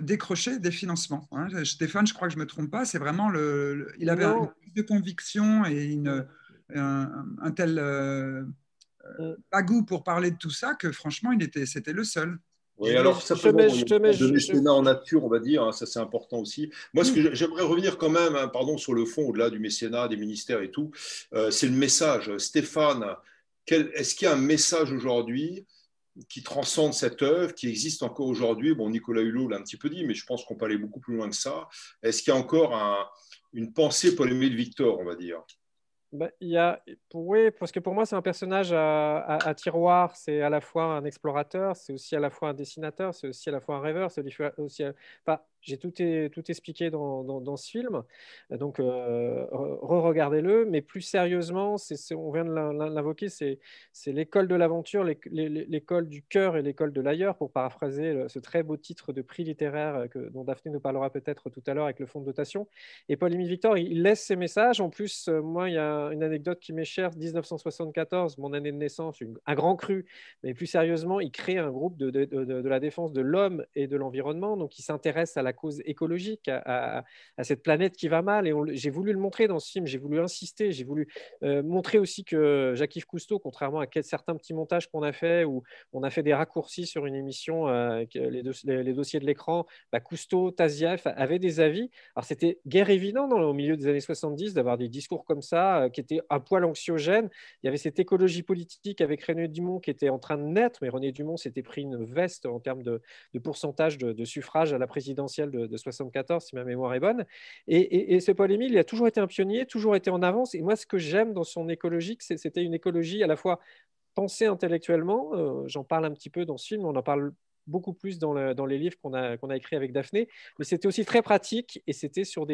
décrocher des financements. Stéphane, je crois que je ne me trompe pas, c'est vraiment il avait une plus de conviction et un tel bagout pour parler de tout ça que franchement, c'était le seul. Oui, alors simplement, de mécénat en nature, on va dire, hein, ça c'est important aussi. Moi, ce que j'aimerais revenir quand même, hein, pardon, sur le fond, au-delà du mécénat, des ministères et tout, c'est le message. Stéphane, est-ce qu'il y a un message aujourd'hui qui transcende cette œuvre, qui existe encore aujourd'hui? Bon, Nicolas Hulot l'a un petit peu dit, mais je pense qu'on peut aller beaucoup plus loin que ça. Est-ce qu'il y a encore une pensée Paul-Émile Victor, on va dire? Oui, parce que pour moi, c'est un personnage à tiroir. C'est à la fois un explorateur, c'est aussi à la fois un dessinateur, c'est aussi à la fois un rêveur. J'ai tout expliqué dans ce film. Donc, re-regardez-le. Mais plus sérieusement, on vient de l'invoquer, c'est l'école de l'aventure, l'école du cœur et l'école de l'ailleurs, pour paraphraser ce très beau titre de prix littéraire dont Daphné nous parlera peut-être tout à l'heure avec le fonds de dotation. Et Paul-Émile Victor, il laisse ses messages. En plus, moi, il y a une anecdote qui m'est chère. 1974, mon année de naissance, un grand cru. Mais plus sérieusement, il crée un groupe de la défense de l'homme et de l'environnement. Donc, il s'intéresse à la cause écologique, à cette planète qui va mal. Et j'ai voulu le montrer dans ce film. J'ai voulu insister. J'ai voulu montrer aussi que Jacques-Yves Cousteau, contrairement à certains petits montages qu'on a fait, où on a fait des raccourcis sur une émission, les dossiers de l'écran, Cousteau, Tazieff avaient des avis. Alors, c'était guère évident au milieu des années 70 d'avoir des discours comme ça qui étaient un poil anxiogènes. Il y avait cette écologie politique avec René Dumont qui était en train de naître, mais René Dumont s'était pris une veste en termes de pourcentage de suffrage à la présidentielle de 74, si ma mémoire est bonne. Et ce Paul-Émile, il a toujours été un pionnier, toujours été en avance. Et moi, ce que j'aime dans son écologie, c'était une écologie à la fois pensée intellectuellement. J'en parle un petit peu dans ce film, on en parle beaucoup plus dans les livres qu'on a écrits avec Daphné, mais c'était aussi très pratique, et c'était sur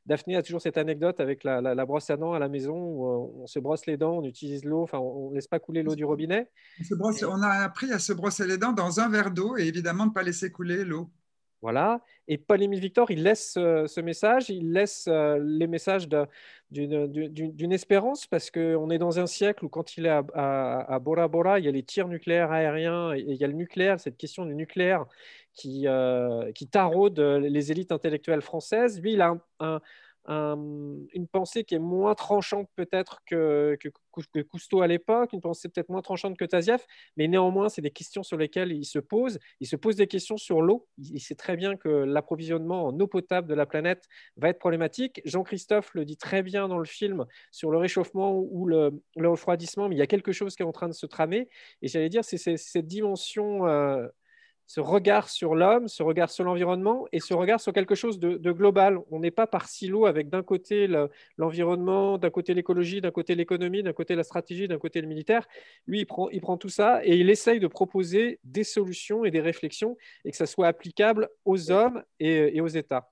Daphné a toujours cette anecdote avec la brosse à dents à la maison où on se brosse les dents, on utilise l'eau, enfin on ne laisse pas couler l'eau du robinet. On a appris à se brosser les dents dans un verre d'eau et évidemment ne pas laisser couler l'eau. Voilà. Et Paul-Émile Victor, il laisse ce message, il laisse les messages d'une espérance, parce qu'on est dans un siècle où, quand il est à Bora Bora, il y a les tirs nucléaires aériens, et il y a le nucléaire, cette question du nucléaire qui taraude les élites intellectuelles françaises. Lui, il a une pensée qui est moins tranchante peut-être que Cousteau à l'époque, une pensée peut-être moins tranchante que Tazieff, mais néanmoins, c'est des questions sur lesquelles il se pose. Il se pose des questions sur l'eau. Il sait très bien que l'approvisionnement en eau potable de la planète va être problématique. Jean-Christophe le dit très bien dans le film sur le réchauffement ou le refroidissement, mais il y a quelque chose qui est en train de se tramer. Et j'allais dire, c'est cette dimension... ce regard sur l'homme, ce regard sur l'environnement et ce regard sur quelque chose de global. On n'est pas par silo avec d'un côté l'environnement, d'un côté l'écologie, d'un côté l'économie, d'un côté la stratégie, d'un côté le militaire. Lui, il prend tout ça et il essaye de proposer des solutions et des réflexions, et que ça soit applicable aux hommes et aux États.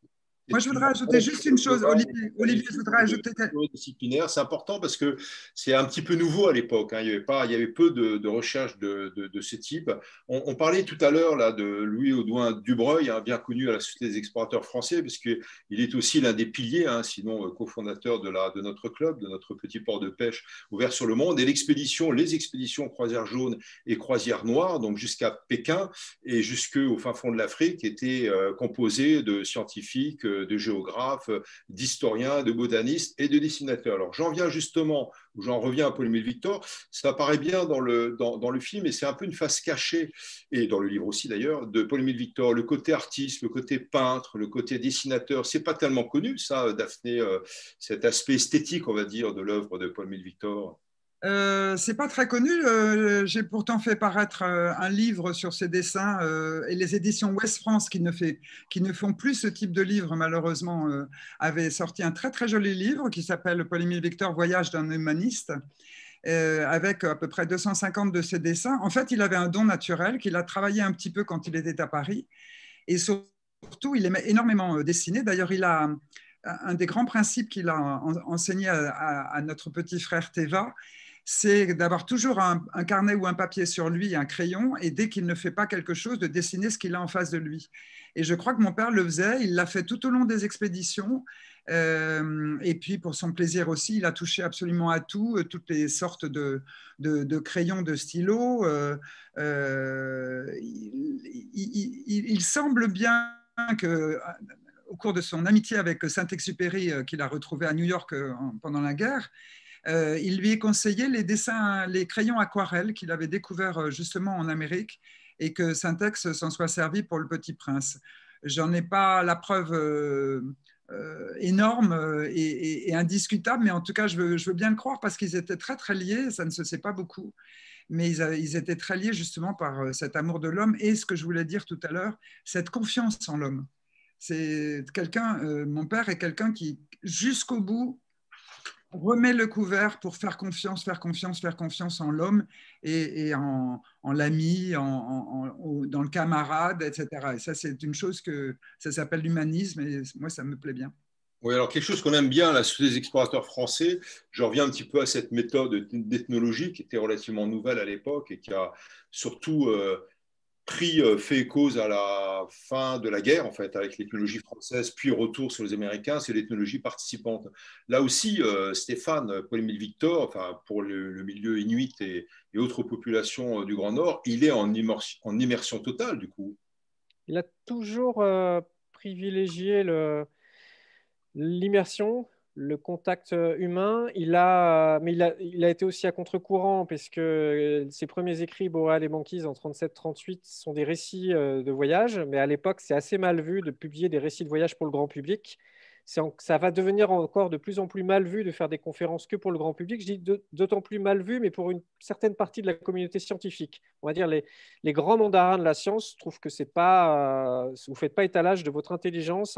Moi, je voudrais ajouter juste une chose, Olivier, je voudrais ajouter... Disciplinaire, c'est important parce que c'est un petit peu nouveau à l'époque. Hein. Il y avait peu de recherches de ce type. On parlait tout à l'heure là de Louis Audouin Dubreuil, hein, bien connu à la Société des explorateurs français, puisqu'il est aussi l'un des piliers, hein, sinon cofondateur de notre club, de notre petit port de pêche ouvert sur le monde. Et les expéditions Croisière jaune et Croisière noire, donc jusqu'à Pékin et jusqu'au fin fond de l'Afrique, étaient composées de scientifiques, de géographes, d'historiens, de botanistes et de dessinateurs. Alors j'en viens justement, j'en reviens à Paul-Émile Victor, ça apparaît bien dans le film et c'est un peu une face cachée, et dans le livre aussi d'ailleurs, de Paul-Émile Victor, le côté artiste, le côté peintre, le côté dessinateur, c'est pas tellement connu ça, Daphné, cet aspect esthétique, on va dire, de l'œuvre de Paul-Émile Victor. C'est pas très connu. J'ai pourtant fait paraître un livre sur ses dessins et les éditions Ouest France, qui ne font plus ce type de livre, malheureusement, avaient sorti un très très joli livre qui s'appelle Paul-Émile Victor, Voyage d'un humaniste, avec à peu près 250 de ses dessins. En fait, il avait un don naturel qu'il a travaillé un petit peu quand il était à Paris. Et surtout, il aimait énormément dessiner. D'ailleurs, il a un des grands principes qu'il a enseigné à notre petit frère Théva, c'est d'avoir toujours un carnet ou un papier sur lui, un crayon, et dès qu'il ne fait pas quelque chose, de dessiner ce qu'il a en face de lui. Et je crois que mon père le faisait, il l'a fait tout au long des expéditions, et puis pour son plaisir aussi, il a touché absolument à tout, toutes les sortes de crayons, de stylos. Il semble bien que, au cours de son amitié avec Saint-Exupéry, qu'il a retrouvé à New York pendant la guerre, il lui est conseillé les crayons aquarelles qu'il avait découverts justement en Amérique et que Saint-Ex s'en soit servi pour Le Petit Prince. J'en ai pas la preuve énorme et indiscutable, mais en tout cas, je veux bien le croire parce qu'ils étaient très, très liés, ça ne se sait pas beaucoup, mais ils étaient très liés justement par cet amour de l'homme et ce que je voulais dire tout à l'heure, cette confiance en l'homme. C'est mon père est quelqu'un qui, jusqu'au bout, remet le couvert pour faire confiance en l'homme et en l'ami, dans le camarade, etc. Et ça, c'est une chose ça s'appelle l'humanisme et moi, ça me plaît bien. Oui, alors quelque chose qu'on aime bien là, sous les explorateurs français, je reviens un petit peu à cette méthode d'ethnologie qui était relativement nouvelle à l'époque et qui a surtout fait cause à la fin de la guerre, en fait, avec l'ethnologie française, puis retour sur les Américains, c'est l'ethnologie participante. Là aussi, Stéphane, Paul-Émile Victor, enfin, pour le milieu inuit et autres populations du Grand Nord, il est en immersion totale, du coup. Il a toujours privilégié l'immersion, le contact humain. Mais il a été aussi à contre-courant, parce que ses premiers écrits, Boréal et Banquise, en 37-38, sont des récits de voyage. Mais à l'époque, c'est assez mal vu de publier des récits de voyage pour le grand public. Ça va devenir encore de plus en plus mal vu de faire des conférences que pour le grand public. Je dis d'autant plus mal vu, mais pour une certaine partie de la communauté scientifique. On va dire les grands mandarins de la science trouvent que c'est pas, vous ne faites pas étalage de votre intelligence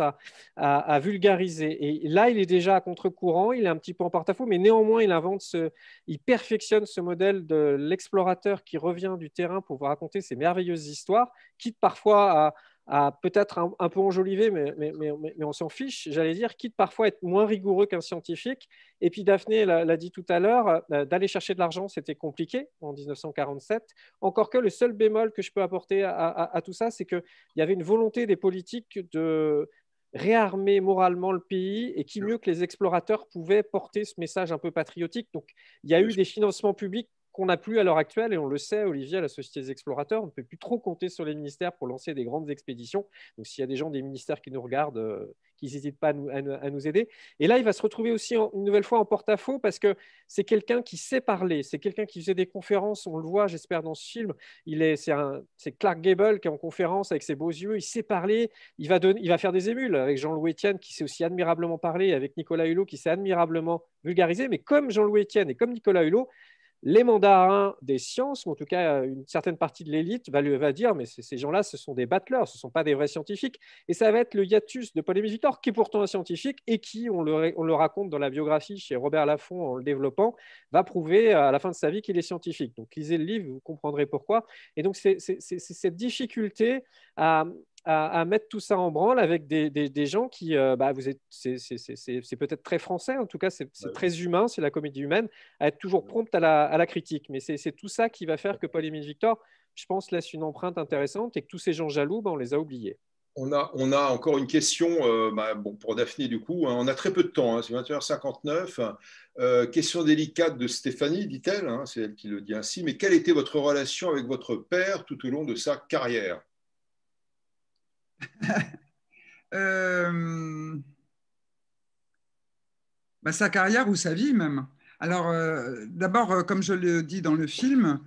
à vulgariser. Et là, il est déjà à contre-courant, il est un petit peu en porte-à-faux, mais néanmoins, il perfectionne ce modèle de l'explorateur qui revient du terrain pour vous raconter ces merveilleuses histoires, quitte parfois à peut-être un peu enjolivé, mais on s'en fiche, j'allais dire, quitte parfois à être moins rigoureux qu'un scientifique. Et puis Daphné l'a dit tout à l'heure, d'aller chercher de l'argent, c'était compliqué en 1947. Encore que le seul bémol que je peux apporter à tout ça, c'est qu'il y avait une volonté des politiques de réarmer moralement le pays, et qui mieux que les explorateurs pouvaient porter ce message un peu patriotique. Donc il y a eu des financements publics qu'on n'a plus à l'heure actuelle, et on le sait, Olivier, à la Société des explorateurs, on ne peut plus trop compter sur les ministères pour lancer des grandes expéditions. Donc s'il y a des gens des ministères qui nous regardent, qui n'hésitent pas à nous aider. Et là, il va se retrouver aussi une nouvelle fois en porte-à-faux, parce que c'est quelqu'un qui sait parler, c'est quelqu'un qui faisait des conférences, on le voit, j'espère, dans ce film. C'est Clark Gable qui est en conférence avec ses beaux yeux, il sait parler, il va faire des émules avec Jean-Louis Étienne qui sait aussi admirablement parler, avec Nicolas Hulot qui sait admirablement vulgariser. Mais comme Jean-Louis Étienne et comme Nicolas Hulot, les mandarins des sciences, ou en tout cas une certaine partie de l'élite, va dire mais ces gens-là, ce sont des battleurs, ce ne sont pas des vrais scientifiques. Et ça va être le hiatus de Paul-Émile Victor, qui est pourtant un scientifique et qui, on le raconte dans la biographie chez Robert Laffont en le développant, va prouver à la fin de sa vie qu'il est scientifique. Donc lisez le livre, vous comprendrez pourquoi. Et donc c'est cette difficulté à mettre tout ça en branle avec des gens qui, c'est peut-être très français, en tout cas c'est très humain, c'est la comédie humaine, à être toujours prompte à la critique. Mais c'est tout ça qui va faire que Paul-Émile Victor, je pense, laisse une empreinte intéressante, et que tous ces gens jaloux, on les a oubliés. On a encore une question pour Daphné, du coup. On a très peu de temps, c'est 21h59. Question délicate de Stéphanie, dit-elle, c'est elle qui le dit ainsi. Mais quelle était votre relation avec votre père tout au long de sa carrière ? Sa carrière ou sa vie même. Alors, d'abord, comme je le dis dans le film,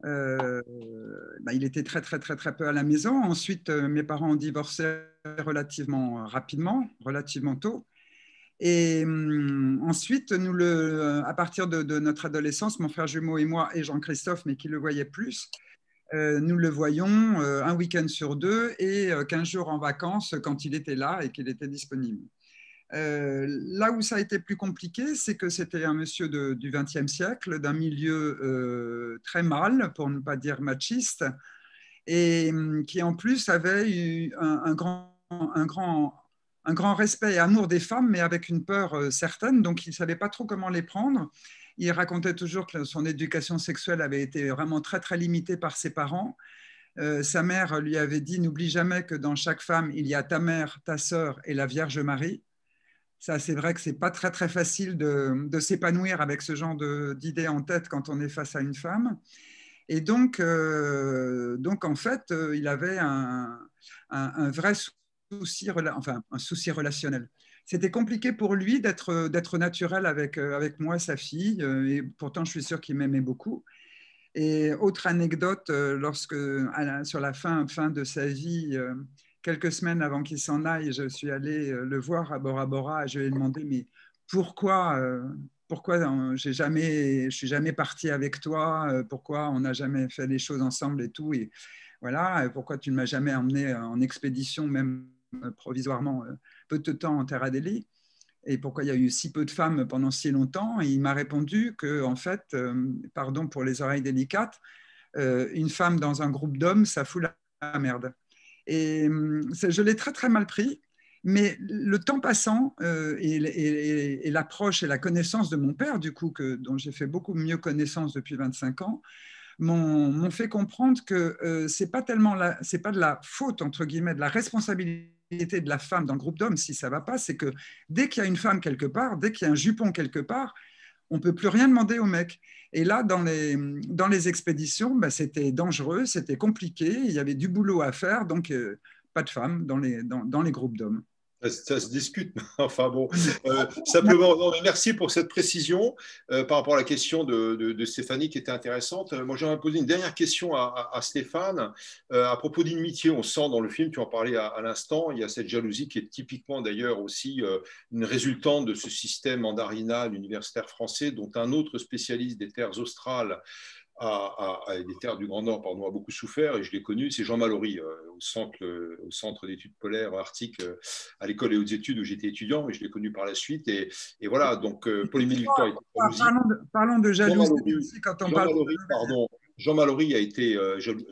il était très, très, très, très peu à la maison. Ensuite, mes parents ont divorcé relativement rapidement, relativement tôt. Et ensuite, à partir de notre adolescence, mon frère jumeau et moi, et Jean-Christophe, mais qui le voyait plus, nous le voyions un week-end sur 2 et 15 jours en vacances quand il était là et qu'il était disponible. Là où ça a été plus compliqué, c'est que c'était un monsieur du XXe siècle, d'un milieu très mâle, pour ne pas dire machiste, et qui en plus avait eu un grand respect et amour des femmes, mais avec une peur certaine, donc il ne savait pas trop comment les prendre. Il racontait toujours que son éducation sexuelle avait été vraiment très, très limitée par ses parents. Sa mère lui avait dit « N'oublie jamais que dans chaque femme, il y a ta mère, ta sœur et la Vierge Marie ». Ça, c'est vrai que ce n'est pas très, très facile de s'épanouir avec ce genre d'idées en tête quand on est face à une femme. Et donc en fait, il avait un vrai souci, un souci relationnel. C'était compliqué pour lui d'être naturel avec moi, sa fille, et pourtant, je suis sûr qu'il m'aimait beaucoup. Et autre anecdote, sur la fin de sa vie, quelques semaines avant qu'il s'en aille, je suis allée le voir à Bora Bora et je lui ai demandé mais pourquoi je suis jamais partie avec toi, pourquoi on n'a jamais fait les choses ensemble et tout, et voilà, pourquoi tu ne m'as jamais emmené en expédition, même provisoirement, peu de temps en Terre Adélie, et pourquoi il y a eu si peu de femmes pendant si longtemps. Et il m'a répondu que, en fait, pardon pour les oreilles délicates, une femme dans un groupe d'hommes, ça fout la merde. Et je l'ai très, très mal pris. Mais le temps passant et l'approche et la connaissance de mon père, du coup, dont j'ai fait beaucoup mieux connaissance depuis 25 ans, m'ont fait comprendre que c'est pas de la faute, entre guillemets, de la responsabilité de la femme dans le groupe d'hommes si ça va pas, c'est que dès qu'il y a une femme quelque part, dès qu'il y a un jupon quelque part, on peut plus rien demander au mec. Et là, dans les expéditions, c'était dangereux, c'était compliqué, il y avait du boulot à faire, donc pas de femmes dans les groupes d'hommes. Ça se discute, enfin bon, simplement, non, merci pour cette précision par rapport à la question de Stéphanie qui était intéressante. Moi, j'aimerais poser une dernière question à Stéphane à propos d'inimitié. On sent dans le film, tu en parlais à l'instant, il y a cette jalousie qui est typiquement d'ailleurs aussi une résultante de ce système mandarinal universitaire français dont un autre spécialiste des terres australes des terres du Grand Nord, pardon, a beaucoup souffert, et je l'ai connu, c'est Jean Mallory, au centre d'études polaires arctiques, à l'école et hautes études où j'étais étudiant, mais je l'ai connu par la suite. Et voilà, donc Paul-Émile Victor était jalousie. Parlons de jalousie quand on parle. Jean Mallory a été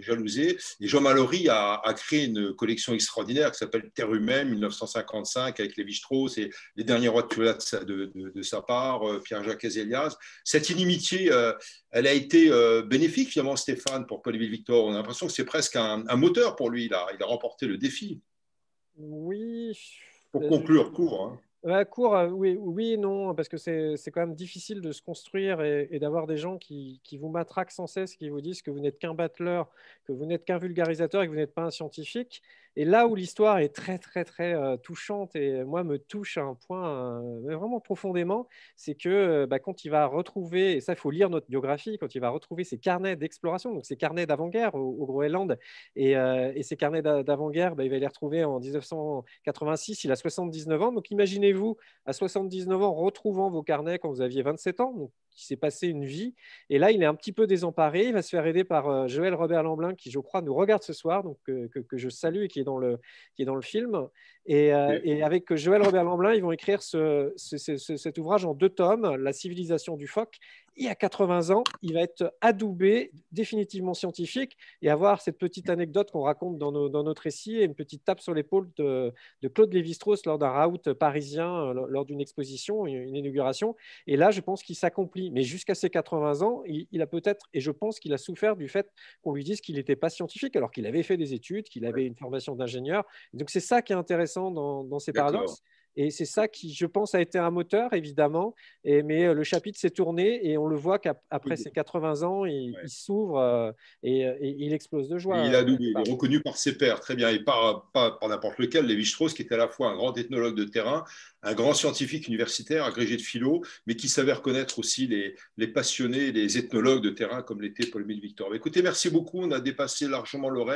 jalousé, et Jean Mallory a créé une collection extraordinaire qui s'appelle Terre humaine 1955 avec Lévi-Strauss et les derniers rois de sa part, Pierre-Jacques Azélias. Cette inimitié, elle a été bénéfique finalement, Stéphane, pour Paul-Émile Victor. On a l'impression que c'est presque un moteur pour lui. Il a remporté le défi. Oui. Pour conclure, court. Hein. Court, oui et non, parce que c'est quand même difficile de se construire et d'avoir des gens qui vous matraquent sans cesse, qui vous disent que vous n'êtes qu'un battleur, que vous n'êtes qu'un vulgarisateur et que vous n'êtes pas un scientifique. Et là où l'histoire est très, très, très touchante et moi me touche à un point vraiment profondément, c'est que quand il va retrouver, et ça il faut lire notre biographie, quand il va retrouver ses carnets d'exploration, donc ses carnets d'avant-guerre au Groenland, et ces carnets d'avant-guerre, il va les retrouver en 1986, il a 79 ans, donc imaginez-vous à 79 ans retrouvant vos carnets quand vous aviez 27 ans, donc il s'est passé une vie, et là il est un petit peu désemparé, il va se faire aider par Joël Robert Lamblin qui je crois nous regarde ce soir, donc que je salue et qui est dans le film, et avec Joël Robert Lamblin ils vont écrire cet ouvrage en 2 tomes, La civilisation du phoque, et à 80 ans il va être adoubé, définitivement scientifique, et avoir cette petite anecdote qu'on raconte dans notre récit, et une petite tape sur l'épaule de Claude Lévi-Strauss lors d'un raout parisien, lors d'une exposition, une inauguration, et là je pense qu'il s'accomplit, mais jusqu'à ses 80 ans il a peut-être, et je pense qu'il a souffert du fait qu'on lui dise qu'il n'était pas scientifique alors qu'il avait fait des études, qu'il avait une formation d'ingénieur. Donc c'est ça qui est intéressant dans ces paradoxes. Et c'est ça qui, je pense, a été un moteur, évidemment. Mais le chapitre s'est tourné et on le voit qu'après ses 80 ans, il s'ouvre et il explose de joie. Et il a doublé, il est reconnu par ses pairs, très bien, et pas par n'importe lequel. Lévi-Strauss, qui était à la fois un grand ethnologue de terrain, un grand scientifique universitaire, agrégé de philo, mais qui savait reconnaître aussi les passionnés, les ethnologues de terrain, comme l'était Paul-Émile Victor. Écoutez, merci beaucoup, on a dépassé largement l'horaire.